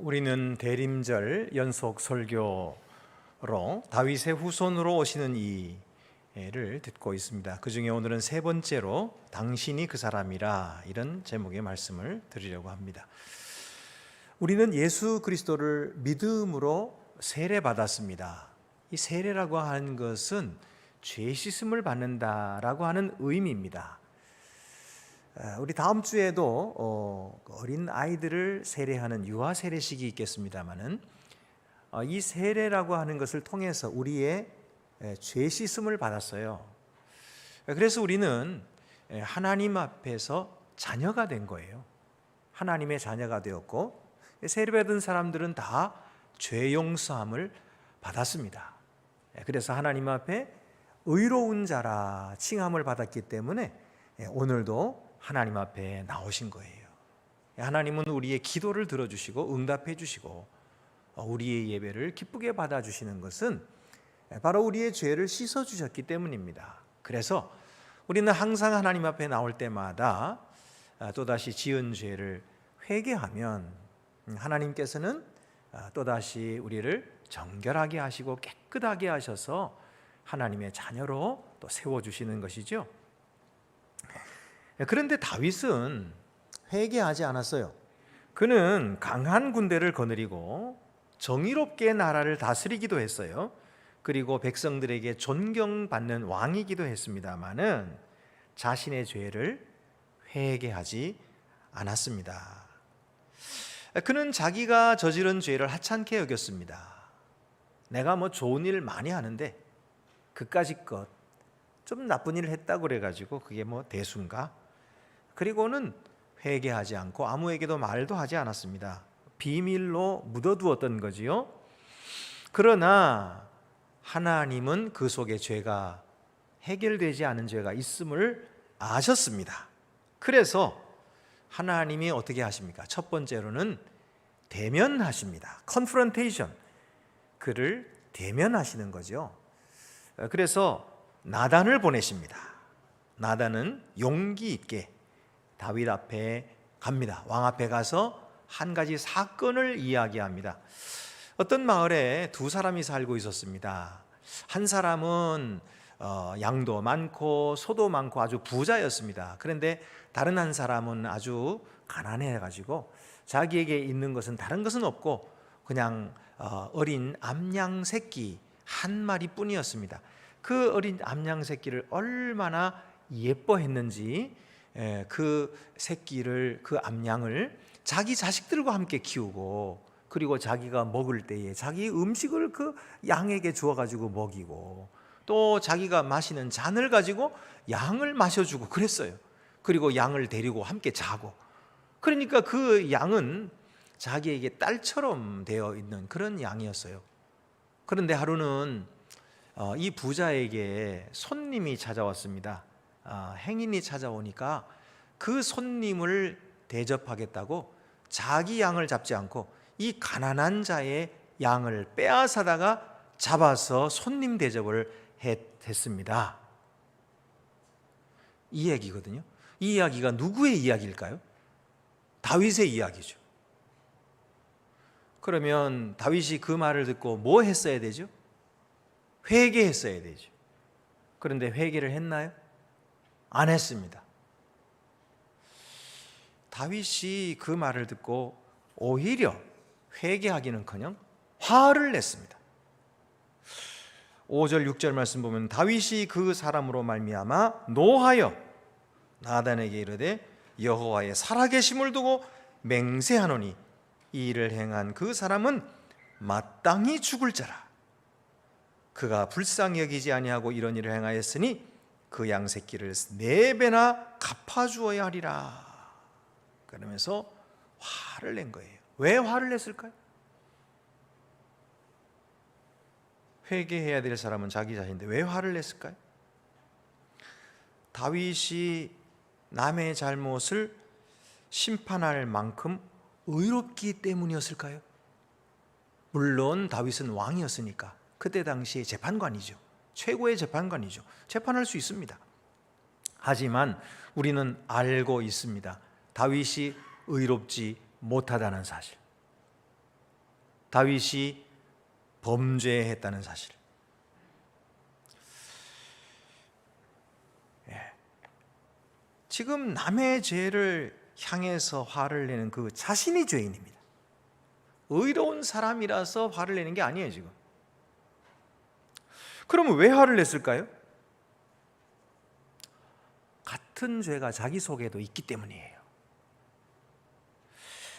우리는 대림절 연속 설교로 다윗의 후손으로 오시는 이를 듣고 있습니다. 그 중에 오늘은 세 번째로 당신이 그 사람이라, 이런 제목의 말씀을 드리려고 합니다. 우리는 예수 그리스도를 믿음으로 세례받았습니다. 이 세례라고 하는 것은 죄 씻음을 받는다라고 하는 의미입니다. 우리 다음 주에도 어린 아이들을 세례하는 유아 세례식이 있겠습니다마는 이 세례라고 하는 것을 통해서 우리의 죄 씻음을 받았어요. 그래서 우리는 하나님 앞에서 자녀가 된 거예요. 하나님의 자녀가 되었고, 세례받은 사람들은 다 죄 용서함을 받았습니다. 그래서 하나님 앞에 의로운 자라 칭함을 받았기 때문에 오늘도 하나님 앞에 나오신 거예요. 하나님은 우리의 기도를 들어주시고 응답해 주시고 우리의 예배를 기쁘게 받아주시는 것은 바로 우리의 죄를 씻어주셨기 때문입니다. 그래서 우리는 항상 하나님 앞에 나올 때마다 또다시 지은 죄를 회개하면 하나님께서는 또다시 우리를 정결하게 하시고 깨끗하게 하셔서 하나님의 자녀로 또 세워주시는 것이죠. 그런데 다윗은 회개하지 않았어요. 그는 강한 군대를 거느리고 정의롭게 나라를 다스리기도 했어요. 그리고 백성들에게 존경받는 왕이기도 했습니다마는 자신의 죄를 회개하지 않았습니다. 그는 자기가 저지른 죄를 하찮게 여겼습니다. 내가 좋은 일 많이 하는데 그까짓 것 좀 나쁜 일을 했다고 그래가지고 그게 대수인가? 그리고는 회개하지 않고 아무에게도 말도 하지 않았습니다. 비밀로 묻어두었던 거지요. 그러나 하나님은 그 속에 죄가 해결되지 않은 죄가 있음을 아셨습니다. 그래서 하나님이 어떻게 하십니까? 첫 번째로는 대면하십니다. 컨프런테이션, 그를 대면하시는 거죠. 그래서 나단을 보내십니다. 나단은 용기 있게 다윗 앞에 갑니다. 왕 앞에 가서 한 가지 사건을 이야기합니다. 어떤 마을에 두 사람이 살고 있었습니다. 한 사람은 양도 많고 소도 많고 아주 부자였습니다. 그런데 다른 한 사람은 아주 가난해가지고 자기에게 있는 것은 다른 것은 없고 그냥 어린 암양 새끼 한 마리뿐이었습니다. 그 어린 암양 새끼를 얼마나 예뻐했는지 그 새끼를, 그 암양을 자기 자식들과 함께 키우고, 그리고 자기가 먹을 때에 자기 음식을 그 양에게 주어가지고 먹이고, 또 자기가 마시는 잔을 가지고 양을 마셔주고 그랬어요. 그리고 양을 데리고 함께 자고, 그러니까 그 양은 자기에게 딸처럼 되어 있는 그런 양이었어요. 그런데 하루는 이 부자에게 손님이 찾아왔습니다. 행인이 찾아오니까 그 손님을 대접하겠다고 자기 양을 잡지 않고 이 가난한 자의 양을 빼앗아다가 잡아서 손님 대접을 했습니다. 이 얘기거든요. 이 이야기가 누구의 이야기일까요? 다윗의 이야기죠. 그러면 다윗이 그 말을 듣고 뭐 했어야 되죠? 회개했어야 되죠. 그런데 회개를 했나요? 안 했습니다. 다윗이 그 말을 듣고 오히려 회개하기는커녕 화를 냈습니다. 5절 6절 말씀 보면 다윗이 그 사람으로 말미암아 노하여 나단에게 이르되 여호와의 살아계심을 두고 맹세하노니 이 일을 행한 그 사람은 마땅히 죽을 자라. 그가 불쌍히 여기지 아니하고 이런 일을 행하였으니 그 양새끼를 4배나 갚아주어야 하리라. 그러면서 화를 낸 거예요. 왜 화를 냈을까요? 회개해야 될 사람은 자기 자신인데 왜 화를 냈을까요? 다윗이 남의 잘못을 심판할 만큼 의롭기 때문이었을까요? 물론 다윗은 왕이었으니까 그때 당시에 재판관이죠. 최고의 재판관이죠. 재판할 수 있습니다. 하지만 우리는 알고 있습니다. 다윗이 의롭지 못하다는 사실. 다윗이 범죄했다는 사실. 지금 남의 죄를 향해서 화를 내는 그 자신이 죄인입니다. 의로운 사람이라서 화를 내는 게 아니에요 지금. 그러면 왜 화를 냈을까요? 같은 죄가 자기 속에도 있기 때문이에요.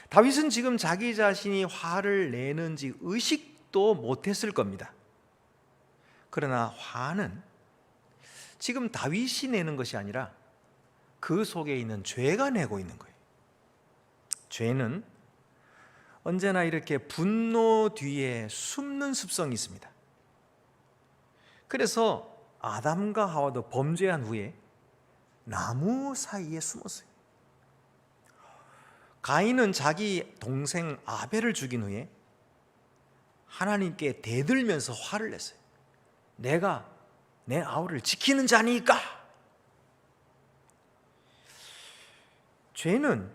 다윗은 지금 자기 자신이 화를 내는지 의식도 못했을 겁니다. 그러나 화는 지금 다윗이 내는 것이 아니라 그 속에 있는 죄가 내고 있는 거예요. 죄는 언제나 이렇게 분노 뒤에 숨는 습성이 있습니다. 그래서 아담과 하와도 범죄한 후에 나무 사이에 숨었어요. 가인은 자기 동생 아벨을 죽인 후에 하나님께 대들면서 화를 냈어요. 내가 내 아우를 지키는 자니까. 죄는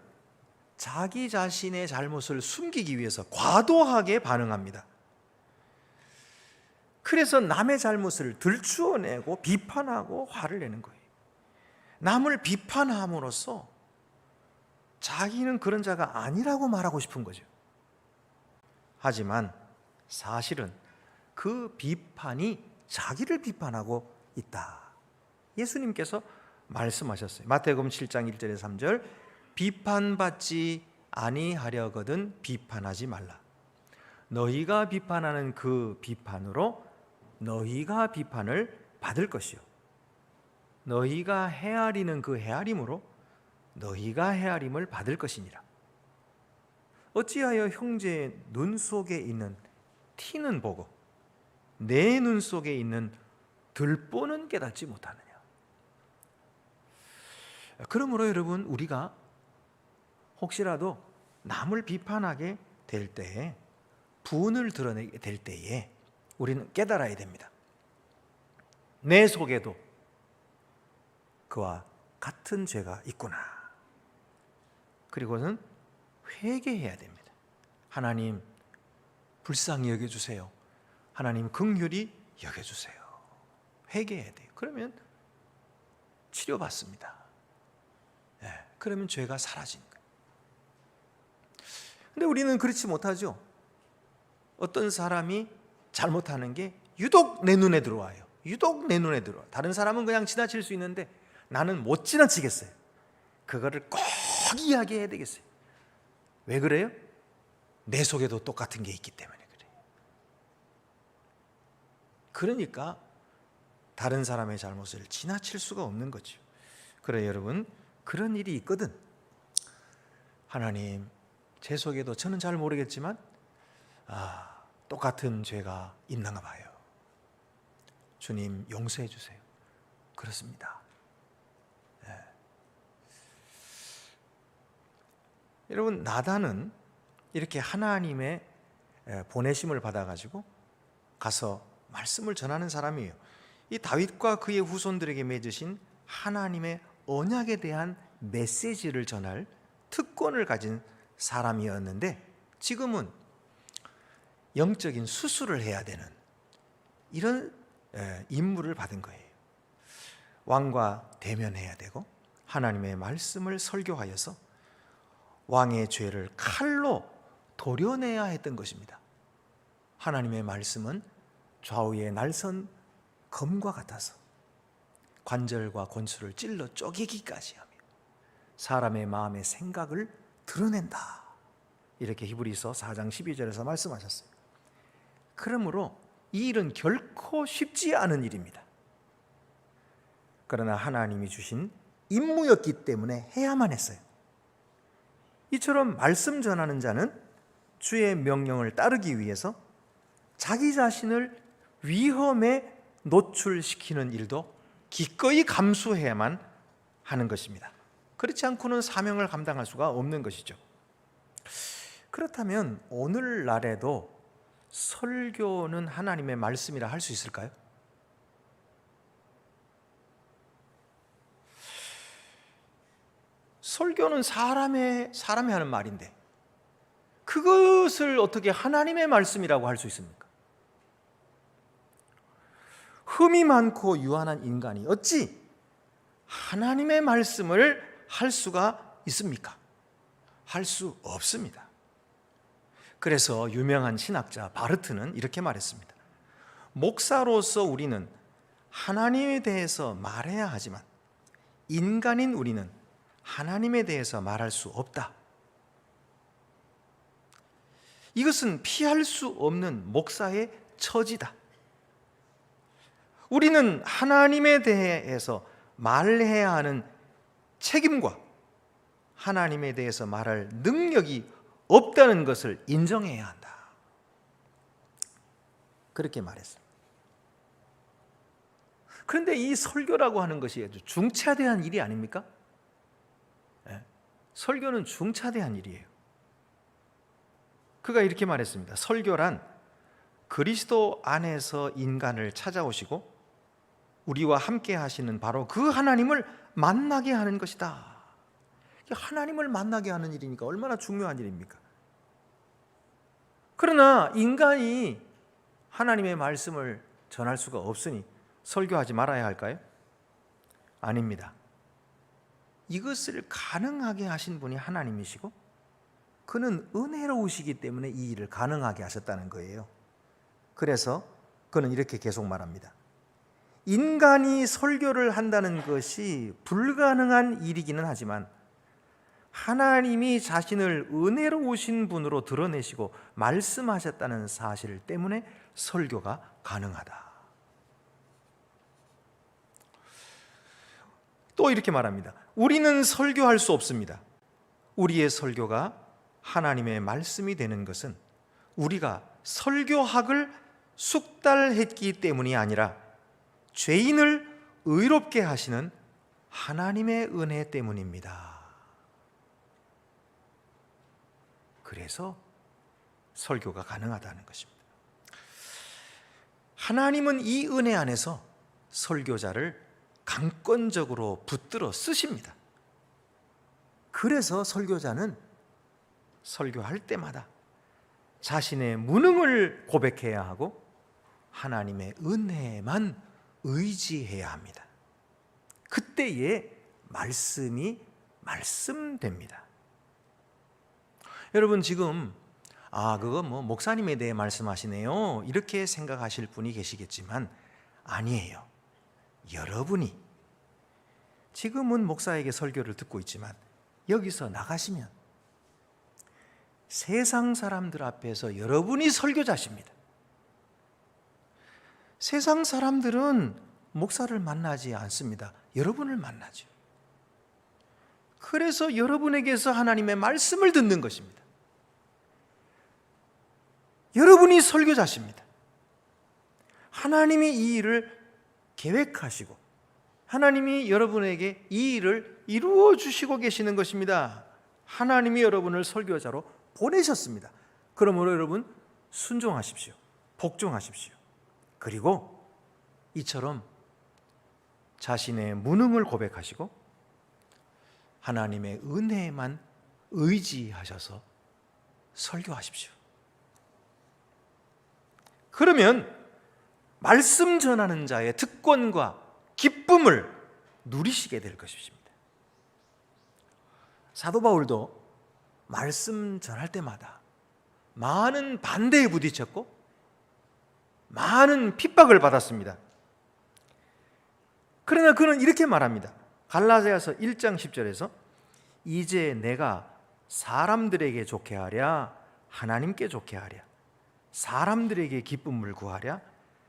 자기 자신의 잘못을 숨기기 위해서 과도하게 반응합니다. 그래서 남의 잘못을 들추어내고 비판하고 화를 내는 거예요. 남을 비판함으로써 자기는 그런 자가 아니라고 말하고 싶은 거죠. 하지만 사실은 그 비판이 자기를 비판하고 있다. 예수님께서 말씀하셨어요. 마태복음 7장 1절에서 3절, 비판받지 아니하려거든 비판하지 말라. 너희가 비판하는 그 비판으로 너희가 비판을 받을 것이요, 너희가 헤아리는 그 헤아림으로 너희가 헤아림을 받을 것이니라. 어찌하여 형제의 눈 속에 있는 티는 보고 내 눈 속에 있는 들보는 깨닫지 못하느냐. 그러므로 여러분, 우리가 혹시라도 남을 비판하게 될 때에, 분을 드러내게 될 때에 우리는 깨달아야 됩니다. 내 속에도 그와 같은 죄가 있구나. 그리고는 회개해야 됩니다. 하나님 불쌍히 여겨주세요. 하나님 긍휼히 여겨주세요. 회개해야 돼요. 그러면 치료받습니다. 그러면 죄가 사라진 거예요. 근데 우리는 그렇지 못하죠. 어떤 사람이 잘못하는 게 유독 내 눈에 들어와요. 유독 내 눈에 들어와. 다른 사람은 그냥 지나칠 수 있는데 나는 못 지나치겠어요. 그거를 꼭 이야기해야 되겠어요. 왜 그래요? 내 속에도 똑같은 게 있기 때문에 그래요. 그러니까 다른 사람의 잘못을 지나칠 수가 없는 거죠. 그래 여러분, 그런 일이 있거든. 하나님, 제 속에도 저는 잘 모르겠지만 똑같은 죄가 있는가 봐요. 주님 용서해 주세요. 그렇습니다. 여러분, 나단은 이렇게 하나님의 보내심을 받아가지고 가서 말씀을 전하는 사람이에요. 이 다윗과 그의 후손들에게 맺으신 하나님의 언약에 대한 메시지를 전할 특권을 가진 사람이었는데, 지금은 영적인 수술을 해야 되는 이런 임무를 받은 거예요. 왕과 대면해야 되고 하나님의 말씀을 설교하여서 왕의 죄를 칼로 도려내야 했던 것입니다. 하나님의 말씀은 좌우의 날선 검과 같아서 관절과 권수를 찔러 쪼개기까지 하며 사람의 마음의 생각을 드러낸다. 이렇게 히브리서 4장 12절에서 말씀하셨어요. 그러므로 이 일은 결코 쉽지 않은 일입니다. 그러나 하나님이 주신 임무였기 때문에 해야만 했어요. 이처럼 말씀 전하는 자는 주의 명령을 따르기 위해서 자기 자신을 위험에 노출시키는 일도 기꺼이 감수해야만 하는 것입니다. 그렇지 않고는 사명을 감당할 수가 없는 것이죠. 그렇다면 오늘날에도 설교는 하나님의 말씀이라 할 수 있을까요? 설교는 사람이 하는 말인데 그것을 어떻게 하나님의 말씀이라고 할 수 있습니까? 흠이 많고 유한한 인간이 어찌 하나님의 말씀을 할 수가 있습니까? 할 수 없습니다. 그래서 유명한 신학자 바르트는 이렇게 말했습니다. 목사로서 우리는 하나님에 대해서 말해야 하지만 인간인 우리는 하나님에 대해서 말할 수 없다. 이것은 피할 수 없는 목사의 처지다. 우리는 하나님에 대해서 말해야 하는 책임과 하나님에 대해서 말할 능력이 없다는 것을 인정해야 한다. 그렇게 말했습니다. 그런데 이 설교라고 하는 것이 아주 중차대한 일이 아닙니까? 설교는 중차대한 일이에요. 그가 이렇게 말했습니다. 설교란 그리스도 안에서 인간을 찾아오시고 우리와 함께 하시는 바로 그 하나님을 만나게 하는 것이다. 하나님을 만나게 하는 일이니까 얼마나 중요한 일입니까? 그러나 인간이 하나님의 말씀을 전할 수가 없으니 설교하지 말아야 할까요? 아닙니다. 이것을 가능하게 하신 분이 하나님이시고 그는 은혜로우시기 때문에 이 일을 가능하게 하셨다는 거예요. 그래서 그는 이렇게 계속 말합니다. 인간이 설교를 한다는 것이 불가능한 일이기는 하지만 하나님이 자신을 은혜로우신 분으로 드러내시고 말씀하셨다는 사실 때문에 설교가 가능하다. 또 이렇게 말합니다. 우리는 설교할 수 없습니다. 우리의 설교가 하나님의 말씀이 되는 것은 우리가 설교학을 숙달했기 때문이 아니라 죄인을 의롭게 하시는 하나님의 은혜 때문입니다. 그래서 설교가 가능하다는 것입니다. 하나님은 이 은혜 안에서 설교자를 강권적으로 붙들어 쓰십니다. 그래서 설교자는 설교할 때마다 자신의 무능을 고백해야 하고 하나님의 은혜만 의지해야 합니다. 그때에 말씀이 말씀됩니다. 여러분 지금 그거 목사님에 대해 말씀하시네요 이렇게 생각하실 분이 계시겠지만 아니에요. 여러분이 지금은 목사에게 설교를 듣고 있지만 여기서 나가시면 세상 사람들 앞에서 여러분이 설교자십니다. 세상 사람들은 목사를 만나지 않습니다. 여러분을 만나죠. 그래서 여러분에게서 하나님의 말씀을 듣는 것입니다. 여러분이 설교자십니다. 하나님이 이 일을 계획하시고 하나님이 여러분에게 이 일을 이루어 주시고 계시는 것입니다. 하나님이 여러분을 설교자로 보내셨습니다. 그러므로 여러분 순종하십시오. 복종하십시오. 그리고 이처럼 자신의 무능을 고백하시고 하나님의 은혜에만 의지하셔서 설교하십시오. 그러면 말씀 전하는 자의 특권과 기쁨을 누리시게 될 것입니다. 사도 바울도 말씀 전할 때마다 많은 반대에 부딪혔고 많은 핍박을 받았습니다. 그러나 그는 이렇게 말합니다. 갈라디아서 1장 10절에서 이제 내가 사람들에게 좋게 하랴 하나님께 좋게 하랴 사람들에게 기쁨을 구하랴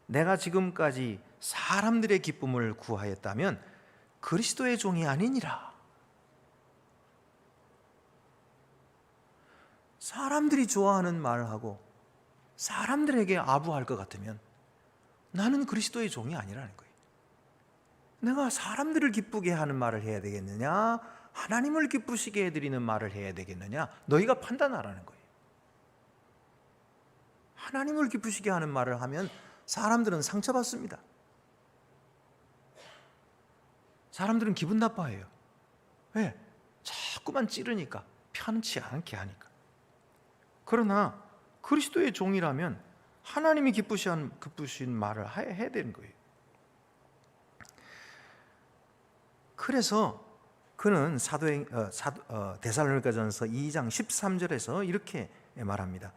내가 지금까지 사람들의 기쁨을 구하였다면 그리스도의 종이 아니니라. 사람들이 좋아하는 말을 하고 사람들에게 아부할 것 같으면 나는 그리스도의 종이 아니라는 거예요. 내가 사람들을 기쁘게 하는 말을 해야 되겠느냐 하나님을 기쁘시게 해드리는 말을 해야 되겠느냐 너희가 판단하라는 거예요. 하나님을 기쁘시게 하는 말을 하면 사람들은 상처받습니다. 사람들은 기분 나빠해요. 왜? 자꾸만 찌르니까 편치 않게 하니까. 그러나 그리스도의 종이라면 하나님이 기쁘신 말을 해야 되는 거예요. 그래서 그는 데살로니가전서 2장 13절에서 이렇게 말합니다.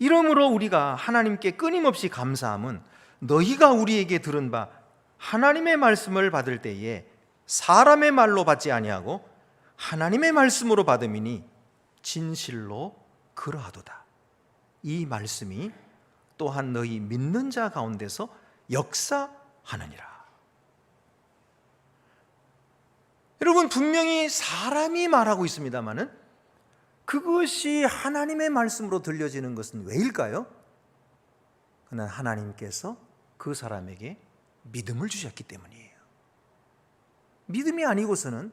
이러므로 우리가 하나님께 끊임없이 감사함은 너희가 우리에게 들은 바 하나님의 말씀을 받을 때에 사람의 말로 받지 아니하고 하나님의 말씀으로 받음이니 진실로 그러하도다. 이 말씀이 또한 너희 믿는 자 가운데서 역사하느니라. 여러분, 분명히 사람이 말하고 있습니다마는 그것이 하나님의 말씀으로 들려지는 것은 왜일까요? 그는 하나님께서 그 사람에게 믿음을 주셨기 때문이에요. 믿음이 아니고서는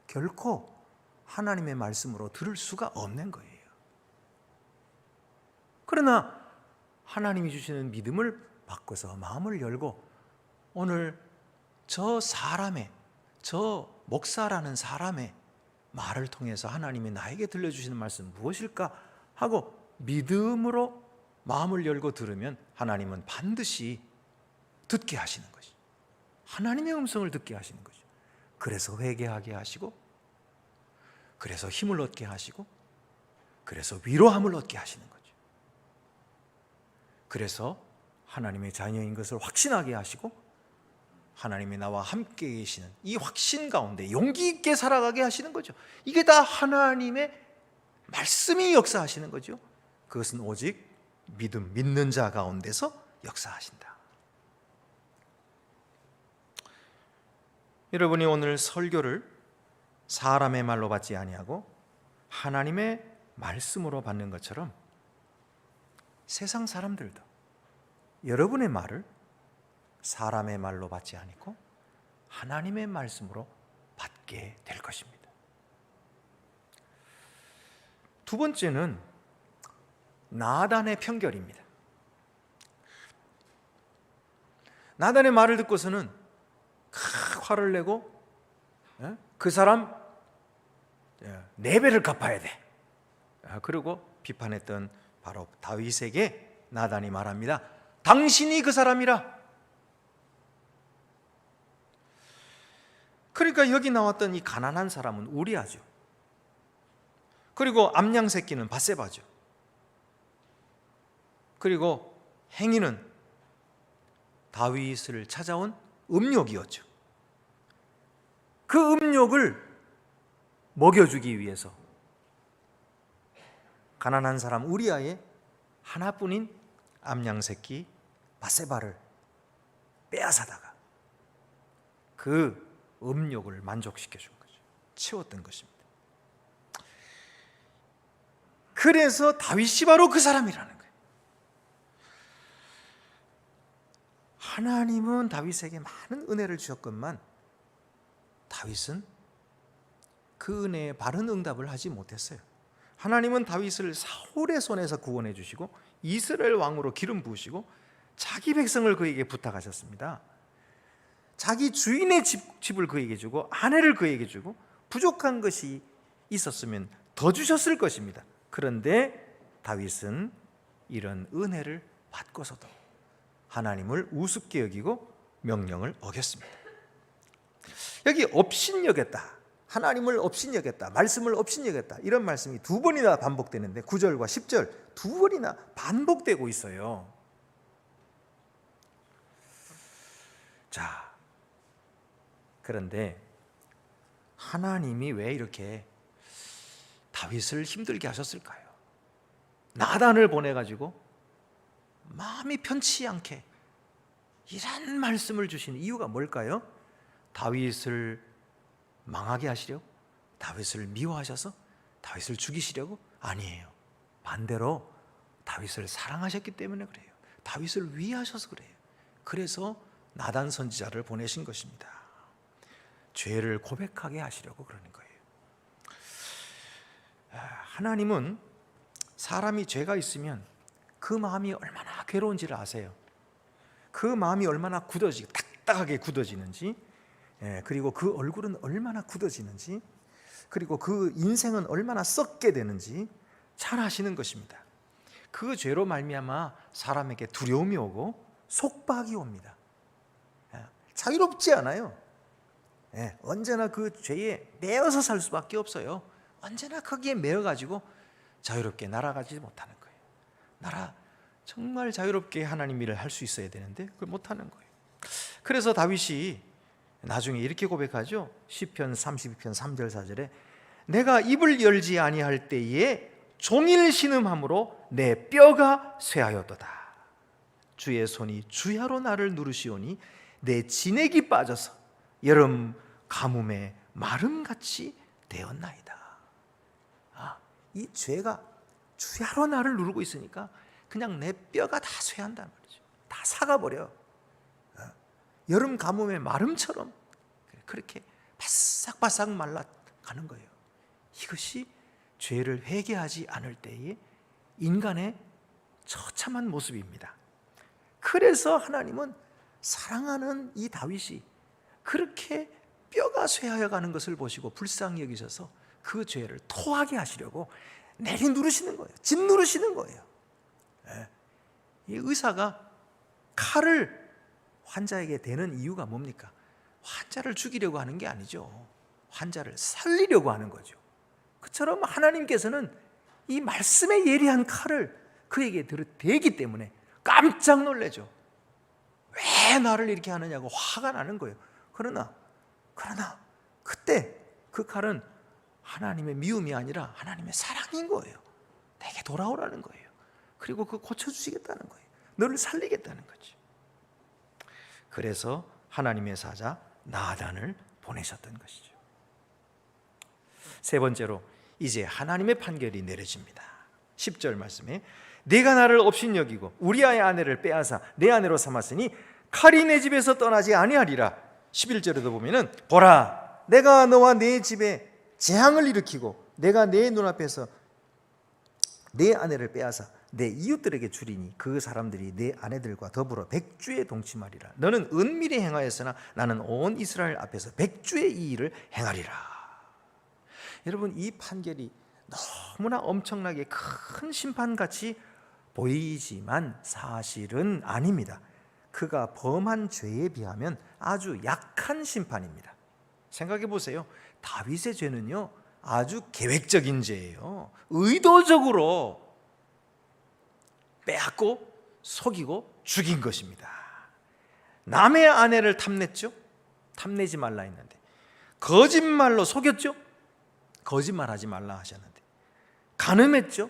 결코 하나님의 말씀으로 들을 수가 없는 거예요. 그러나 하나님이 주시는 믿음을 바꿔서 마음을 열고 오늘 저 목사라는 사람의 말을 통해서 하나님이 나에게 들려주시는 말씀 무엇일까 하고 믿음으로 마음을 열고 들으면 하나님은 반드시 듣게 하시는 것이, 하나님의 음성을 듣게 하시는 것이죠. 그래서 회개하게 하시고, 그래서 힘을 얻게 하시고, 그래서 위로함을 얻게 하시는 거죠. 그래서 하나님의 자녀인 것을 확신하게 하시고, 하나님이 나와 함께 계시는 이 확신 가운데 용기 있게 살아가게 하시는 거죠. 이게 다 하나님의 말씀이 역사하시는 거죠. 그것은 오직 믿는 자 가운데서 역사하신다. 여러분이 오늘 설교를 사람의 말로 받지 아니하고 하나님의 말씀으로 받는 것처럼 세상 사람들도 여러분의 말을 사람의 말로 받지 않고 하나님의 말씀으로 받게 될 것입니다. 두 번째는 나단의 편결입니다. 나단의 말을 듣고서는 화를 내고 그 사람 4배를 갚아야 돼. 그리고 비판했던 바로 다윗에게 나단이 말합니다. 당신이 그 사람이라. 그러니까 여기 나왔던 이 가난한 사람은 우리아죠. 그리고 암양 새끼는 밧세바죠. 그리고 행위는 다윗을 찾아온 음욕이었죠. 그 음욕을 먹여주기 위해서 가난한 사람 우리아의 하나뿐인 암양 새끼 밧세바를 빼앗아다가 그 음욕을 만족시켜 준 거죠. 채웠던 것입니다. 그래서 다윗이 바로 그 사람이라는 거예요. 하나님은 다윗에게 많은 은혜를 주셨건만 다윗은 그 은혜에 바른 응답을 하지 못했어요. 하나님은 다윗을 사울의 손에서 구원해 주시고 이스라엘 왕으로 기름 부으시고 자기 백성을 그에게 부탁하셨습니다. 자기 주인의 집을 그에게 주고 아내를 그에게 주고 부족한 것이 있었으면 더 주셨을 것입니다. 그런데 다윗은 이런 은혜를 받고서도 하나님을 우습게 여기고 명령을 어겼습니다. 여기 업신여겼다, 하나님을 업신여겼다, 말씀을 업신여겼다, 이런 말씀이 2번이나 반복되는데 9절과 10절 2번이나 반복되고 있어요. 자, 그런데 하나님이 왜 이렇게 다윗을 힘들게 하셨을까요? 나단을 보내가지고 마음이 편치 않게 이런 말씀을 주신 이유가 뭘까요? 다윗을 망하게 하시려고? 다윗을 미워하셔서? 다윗을 죽이시려고? 아니에요. 반대로 다윗을 사랑하셨기 때문에 그래요. 다윗을 위하셔서 그래요. 그래서 나단 선지자를 보내신 것입니다. 죄를 고백하게 하시려고 그러는 거예요. 하나님은 사람이 죄가 있으면 그 마음이 얼마나 괴로운지를 아세요. 그 마음이 얼마나 딱딱하게 굳어지는지, 그리고 그 얼굴은 얼마나 굳어지는지, 그리고 그 인생은 얼마나 썩게 되는지 잘 아시는 것입니다. 그 죄로 말미암아 사람에게 두려움이 오고 속박이 옵니다. 자유롭지 않아요. 언제나 그 죄에 매여서 살 수밖에 없어요. 언제나 거기에 매여가지고 자유롭게 날아가지 못하는 거예요. 정말 자유롭게 하나님 일을 할 수 있어야 되는데 그걸 못하는 거예요. 그래서 다윗이 나중에 이렇게 고백하죠. 시편 32편 3절 4절에 내가 입을 열지 아니할 때에 종일 신음함으로 내 뼈가 쇠하였도다. 주의 손이 주야로 나를 누르시오니 내 진액이 빠져서 여름 가뭄에 마름같이 되었나이다. 이 죄가 주야로 나를 누르고 있으니까 그냥 내 뼈가 다 쇠한단 말이죠. 다 사가버려. 여름 가뭄의 마름처럼 그렇게 바싹바싹 말라가는 거예요. 이것이 죄를 회개하지 않을 때의 인간의 처참한 모습입니다. 그래서 하나님은 사랑하는 이 다윗이 그렇게 뼈가 쇠하여 가는 것을 보시고 불쌍히 여기셔서 그 죄를 토하게 하시려고 내리 누르시는 거예요. 짓 누르시는 거예요. 이 의사가 칼을 환자에게 대는 이유가 뭡니까? 환자를 죽이려고 하는 게 아니죠. 환자를 살리려고 하는 거죠. 그처럼 하나님께서는 이 말씀의 예리한 칼을 그에게 대기 때문에 깜짝 놀라죠. 왜 나를 이렇게 하느냐고 화가 나는 거예요. 그러나 그때 그 칼은 하나님의 미움이 아니라 하나님의 사랑인 거예요. 내게 돌아오라는 거예요. 그리고 그거 고쳐주시겠다는 거예요. 너를 살리겠다는 거죠. 그래서 하나님의 사자 나단을 보내셨던 것이죠. 세 번째로 이제 하나님의 판결이 내려집니다. 10절 말씀에 내가 나를 업신여기고 우리아의 아내를 빼앗아 내 아내로 삼았으니 칼이 내 집에서 떠나지 아니하리라. 11절에도 보면은 보라 내가 너와 내 집에 재앙을 일으키고 내가 내 눈앞에서 내 아내를 빼앗아 내 이웃들에게 주리니 그 사람들이 내 아내들과 더불어 백주에 동침하리라. 너는 은밀히 행하였으나 나는 온 이스라엘 앞에서 백주의 이 일을 행하리라. 여러분, 이 판결이 너무나 엄청나게 큰 심판같이 보이지만 사실은 아닙니다. 그가 범한 죄에 비하면 아주 약한 심판입니다. 생각해 보세요. 다윗의 죄는요 아주 계획적인 죄예요. 의도적으로 빼앗고 속이고 죽인 것입니다. 남의 아내를 탐냈죠. 탐내지 말라 했는데 거짓말로 속였죠. 거짓말하지 말라 하셨는데 간음했죠.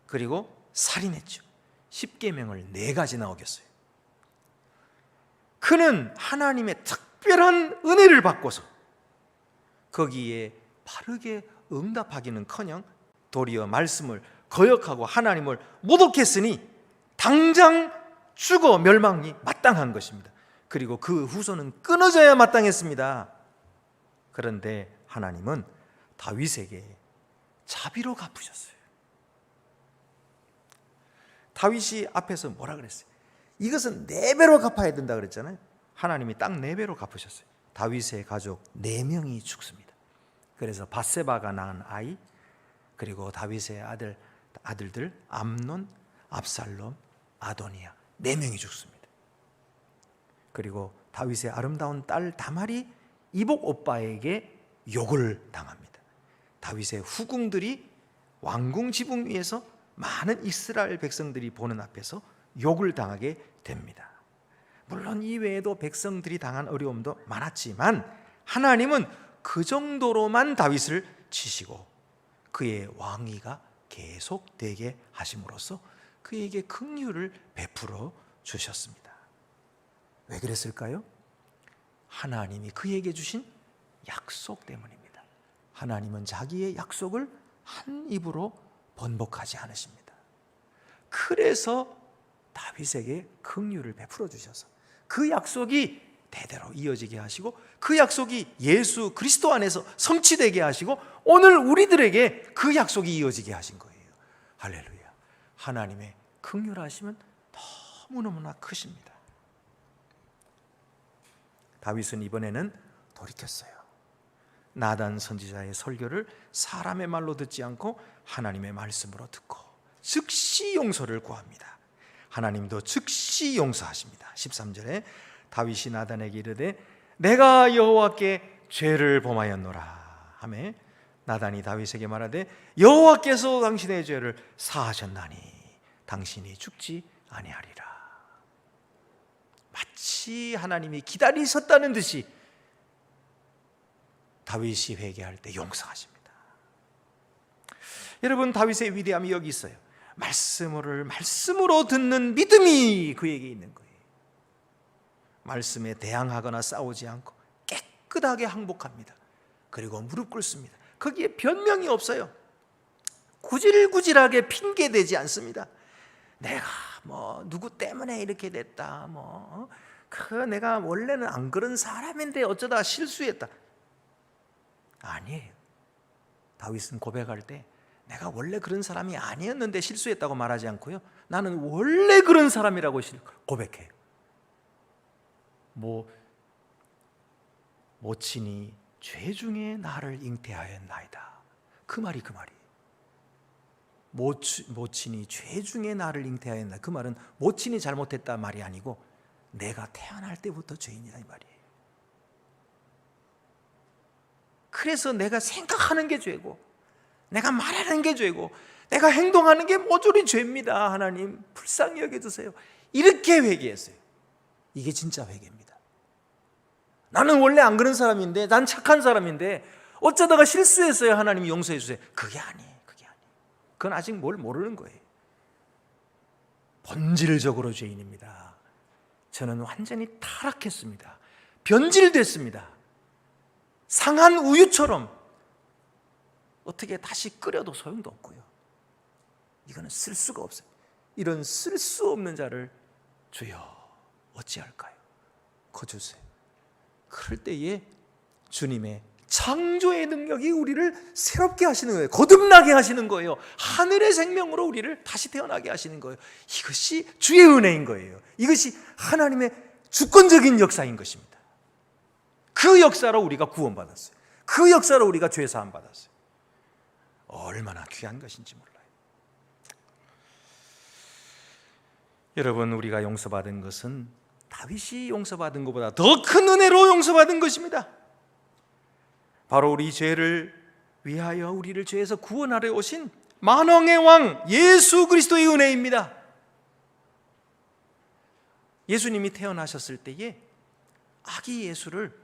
그리고 살인했죠. 10계명을 4가지나 어겼어요. 그는 하나님의 특별한 은혜를 받고서 거기에 바르게 응답하기는커녕 도리어 말씀을 거역하고 하나님을 모독했으니 당장 죽어 멸망이 마땅한 것입니다. 그리고 그 후손은 끊어져야 마땅했습니다. 그런데 하나님은 다윗에게 자비로 갚으셨어요. 다윗이 앞에서 뭐라 그랬어요? 이것은 4배로 갚아야 된다 그랬잖아요. 하나님이 딱 4배로 갚으셨어요. 다윗의 가족 4명이 죽습니다. 그래서 밧세바가 낳은 아이, 그리고 다윗의 아들들 암논, 압살롬, 아도니아 4명이 죽습니다. 그리고 다윗의 아름다운 딸 다말이 이복 오빠에게 욕을 당합니다. 다윗의 후궁들이 왕궁 지붕 위에서 많은 이스라엘 백성들이 보는 앞에서 욕을 당하게 됩니다. 물론 이 외에도 백성들이 당한 어려움도 많았지만 하나님은 그 정도로만 다윗을 치시고 그의 왕위가 계속되게 하심으로써 그에게 긍휼을 베풀어 주셨습니다. 왜 그랬을까요? 하나님이 그에게 주신 약속 때문입니다. 하나님은 자기의 약속을 한 입으로 번복하지 않으십니다. 그래서 다윗에게 긍휼을 베풀어 주셔서 그 약속이 대대로 이어지게 하시고 그 약속이 예수 그리스도 안에서 성취되게 하시고 오늘 우리들에게 그 약속이 이어지게 하신 거예요. 할렐루야. 하나님의 긍휼하심은 너무너무나 크십니다. 다윗은 이번에는 돌이켰어요. 나단 선지자의 설교를 사람의 말로 듣지 않고 하나님의 말씀으로 듣고 즉시 용서를 구합니다. 하나님도 즉시 용서하십니다. 13절에 다윗이 나단에게 이르되 내가 여호와께 죄를 범하였노라 하매 나단이 다윗에게 말하되 여호와께서 당신의 죄를 사하셨나니 당신이 죽지 아니하리라. 마치 하나님이 기다리셨다는 듯이 다윗이 회개할 때 용서하십니다. 여러분, 다윗의 위대함이 여기 있어요. 말씀으로 듣는 믿음이 그에게 있는 거예요. 말씀에 대항하거나 싸우지 않고 깨끗하게 항복합니다. 그리고 무릎 꿇습니다. 거기에 변명이 없어요. 구질구질하게 핑계대지 않습니다. 내가 누구 때문에 이렇게 됐다, 내가 원래는 안 그런 사람인데 어쩌다 실수했다. 아니에요. 다윗은 고백할 때 내가 원래 그런 사람이 아니었는데 실수했다고 말하지 않고요, 나는 원래 그런 사람이라고 고백해요. 모친이 죄 중에 나를 잉태하였나이다. 그 말이 모친이 죄 중에 나를 잉태하였나. 그 말은 모친이 잘못했다 말이 아니고 내가 태어날 때부터 죄인이다 이 말이에요. 그래서 내가 생각하는 게 죄고, 내가 말하는 게 죄고, 내가 행동하는 게 모조리 죄입니다. 하나님 불쌍히 여겨주세요. 이렇게 회개했어요. 이게 진짜 회개입니다. 나는 원래 안 그런 사람인데, 난 착한 사람인데 어쩌다가 실수했어요. 하나님이 용서해 주세요. 그게 아니에요. 그건 아직 뭘 모르는 거예요. 본질적으로 죄인입니다. 저는 완전히 타락했습니다. 변질됐습니다. 상한 우유처럼 어떻게 다시 끓여도 소용도 없고요. 이거는 쓸 수가 없어요. 이런 쓸 수 없는 자를 주여 어찌할까요? 거주세요. 그럴 때에 주님의 창조의 능력이 우리를 새롭게 하시는 거예요. 거듭나게 하시는 거예요. 하늘의 생명으로 우리를 다시 태어나게 하시는 거예요. 이것이 주의 은혜인 거예요. 이것이 하나님의 주권적인 역사인 것입니다. 그 역사로 우리가 구원받았어요. 그 역사로 우리가 죄사함 받았어요. 얼마나 귀한 것인지 몰라요. 여러분, 우리가 용서받은 것은 다윗이 용서받은 것보다 더 큰 은혜로 용서받은 것입니다. 바로 우리 죄를 위하여 우리를 죄에서 구원하려 오신 만왕의 왕 예수 그리스도의 은혜입니다. 예수님이 태어나셨을 때에 아기 예수를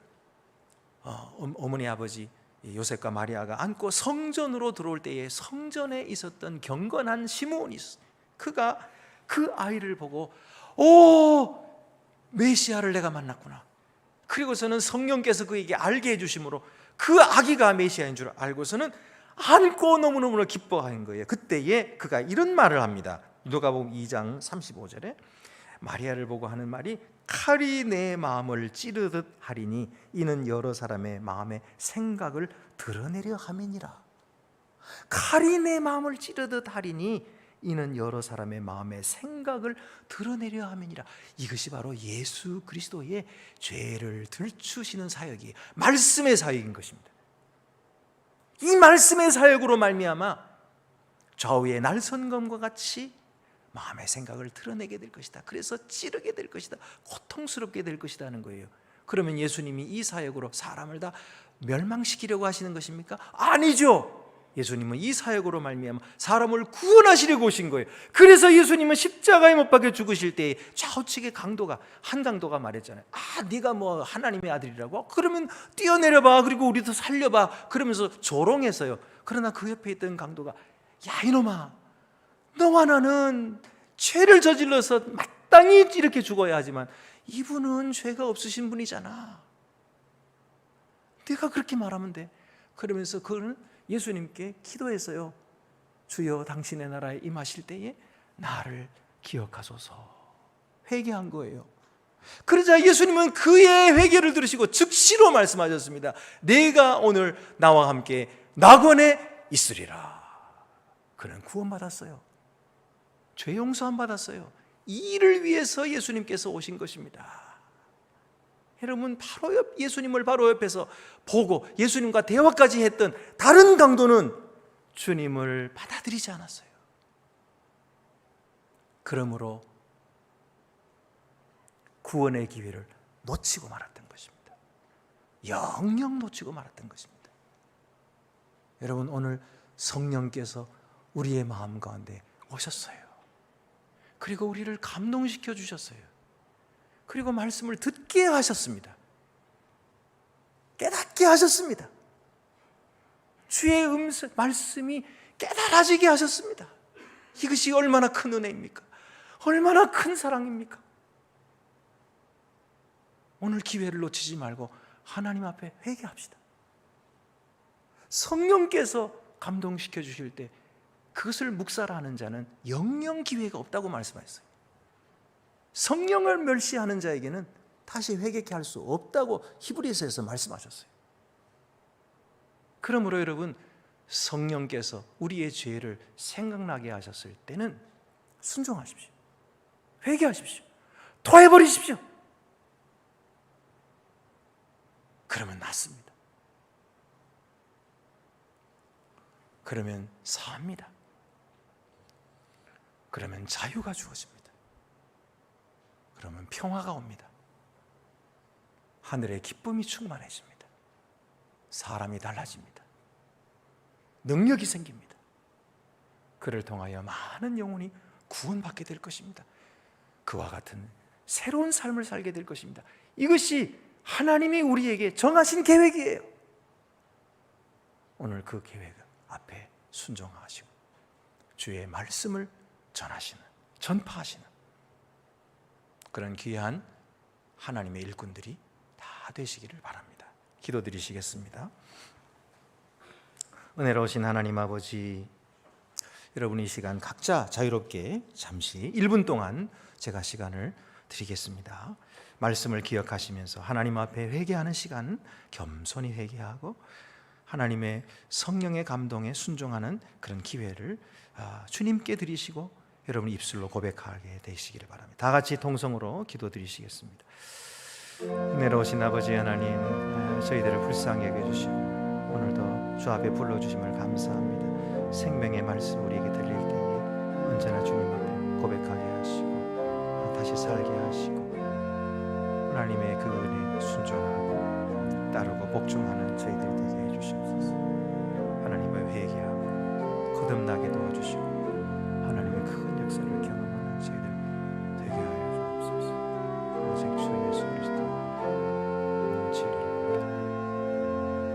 어머니 아버지 요셉과 마리아가 안고 성전으로 들어올 때에 성전에 있었던 경건한 시므온이 있었어요. 그가 그 아이를 보고 오, 메시아를 내가 만났구나. 그리고서는 성령께서 그에게 알게 해주심으로 그 아기가 메시아인 줄 알고서는 안고 너무너무 기뻐하는 거예요. 그때에 그가 이런 말을 합니다. 누가복음 2장 35절에 마리아를 보고 하는 말이 칼이 내 마음을 찌르듯 하리니 이는 여러 사람의 마음의 생각을 드러내려 함이니라. 칼이 내 마음을 찌르듯 하리니 이는 여러 사람의 마음의 생각을 드러내려 함이니라. 이것이 바로 예수 그리스도의 죄를 들추시는 사역이 말씀의 사역인 것입니다. 이 말씀의 사역으로 말미암아 좌우의 날선검과 같이 마음의 생각을 드러내게 될 것이다. 그래서 찌르게 될 것이다. 고통스럽게 될 것이다 하는 거예요. 그러면 예수님이 이 사역으로 사람을 다 멸망시키려고 하시는 것입니까? 아니죠. 예수님은 이 사역으로 말미암아 사람을 구원하시려고 오신 거예요. 그래서 예수님은 십자가에 못 박혀 죽으실 때 좌우측의 강도가, 한 강도가 말했잖아요. 네가 하나님의 아들이라고? 그러면 뛰어내려봐. 그리고 우리도 살려봐. 그러면서 조롱했어요. 그러나 그 옆에 있던 강도가 야 이놈아, 너와 나는 죄를 저질러서 마땅히 이렇게 죽어야 하지만 이분은 죄가 없으신 분이잖아. 네가 그렇게 말하면 돼. 그러면서 그는 예수님께 기도했어요. 주여 당신의 나라에 임하실 때에 나를 기억하소서. 회개한 거예요. 그러자 예수님은 그의 회개를 들으시고 즉시로 말씀하셨습니다. 내가 오늘 나와 함께 낙원에 있으리라. 그는 구원받았어요. 죄 용서함 받았어요. 이 일을 위해서 예수님께서 오신 것입니다. 여러분, 예수님을 바로 옆에서 보고 예수님과 대화까지 했던 다른 강도는 주님을 받아들이지 않았어요. 그러므로 구원의 기회를 놓치고 말았던 것입니다. 영영 놓치고 말았던 것입니다. 여러분, 오늘 성령께서 우리의 마음 가운데 오셨어요. 그리고 우리를 감동시켜 주셨어요. 그리고 말씀을 듣게 하셨습니다. 깨닫게 하셨습니다. 주의 말씀이 깨달아지게 하셨습니다. 이것이 얼마나 큰 은혜입니까? 얼마나 큰 사랑입니까? 오늘 기회를 놓치지 말고 하나님 앞에 회개합시다. 성령께서 감동시켜 주실 때 그것을 묵살하는 자는 영영 기회가 없다고 말씀하셨어요. 성령을 멸시하는 자에게는 다시 회개케 할 수 없다고 히브리서에서 말씀하셨어요. 그러므로 여러분, 성령께서 우리의 죄를 생각나게 하셨을 때는 순종하십시오. 회개하십시오. 토해버리십시오. 그러면 낫습니다. 그러면 사합니다. 그러면 자유가 주어집니다. 그러면 평화가 옵니다. 하늘의 기쁨이 충만해집니다. 사람이 달라집니다. 능력이 생깁니다. 그를 통하여 많은 영혼이 구원받게 될 것입니다. 그와 같은 새로운 삶을 살게 될 것입니다. 이것이 하나님이 우리에게 정하신 계획이에요. 오늘 그 계획 앞에 순종하시고 주의 말씀을 전파하시는 그런 귀한 하나님의 일꾼들이 다 되시기를 바랍니다. 기도드리시겠습니다. 은혜로우신 하나님 아버지, 여러분 이 시간 각자 자유롭게 잠시 1분 동안 제가 시간을 드리겠습니다. 말씀을 기억하시면서 하나님 앞에 회개하는 시간, 겸손히 회개하고 하나님의 성령의 감동에 순종하는 그런 기회를 주님께 드리시고 여러분 입술로 고백하게 되시기를 바랍니다. 다 같이 통성으로 기도드리시겠습니다. 은혜로우신 아버지 하나님, 저희들을 불쌍히 여겨주시고 오늘도 주 앞에 불러주심을 감사합니다. 생명의 말씀 우리에게 들릴 때에 언제나 주님 앞에 고백하게 하시고 다시 살게 하시고 하나님의 그 은혜에 순종하고 따르고 복종하는 저희들 되게 해주시옵소서. 하나님을 회개하고 거듭나게 도와주시고 하나님의 큰 역사를 경험하는 저희들 되게 하여 주옵소서. 오직 주 예수 그리스도 진리를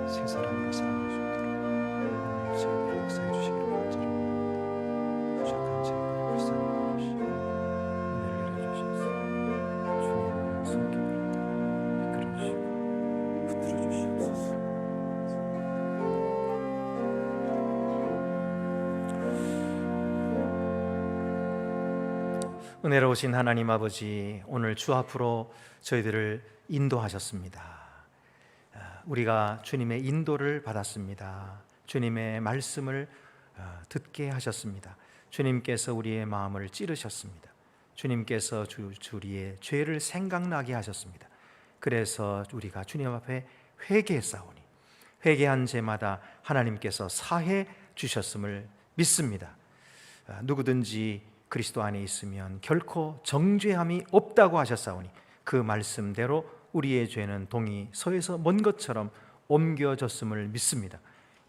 새 사람으로 살아갈 수 있도록 하나님 저희들 역사해 주시기를 간절합니다. 부족한 저희들을 불쌍히 여기시고 은혜를 내려주셔서 주님의 손길을 이끌어 주시고 붙들어 주시옵소서. 은혜로우신 하나님 아버지, 오늘 주 앞으로 저희들을 인도하셨습니다. 우리가 주님의 인도를 받았습니다. 주님의 말씀을 듣게 하셨습니다. 주님께서 우리의 마음을 찌르셨습니다. 주님께서 우리의 죄를 생각나게 하셨습니다. 그래서 우리가 주님 앞에 회개했사오니 회개한 죄마다 하나님께서 사해 주셨음을 믿습니다. 누구든지 그리스도 안에 있으면 결코 정죄함이 없다고 하셨사오니 그 말씀대로 우리의 죄는 동이 서에서 먼 것처럼 옮겨졌음을 믿습니다.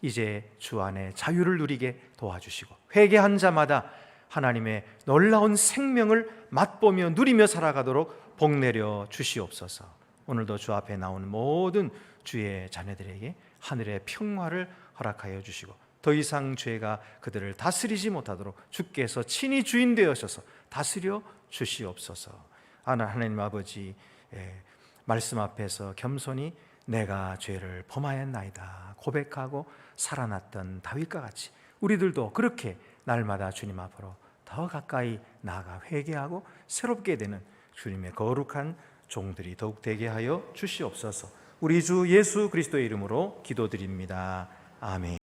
이제 주 안에 자유를 누리게 도와주시고 회개한 자마다 하나님의 놀라운 생명을 맛보며 누리며 살아가도록 복내려 주시옵소서. 오늘도 주 앞에 나온 모든 주의 자녀들에게 하늘의 평화를 허락하여 주시고 더 이상 죄가 그들을 다스리지 못하도록 주께서 친히 주인 되어셔서 다스려 주시옵소서. 하나님 아버지, 말씀 앞에서 겸손히 내가 죄를 범하였나이다 고백하고 살아났던 다윗과 같이 우리들도 그렇게 날마다 주님 앞으로 더 가까이 나아가 회개하고 새롭게 되는 주님의 거룩한 종들이 더욱 되게 하여 주시옵소서. 우리 주 예수 그리스도의 이름으로 기도드립니다. 아멘.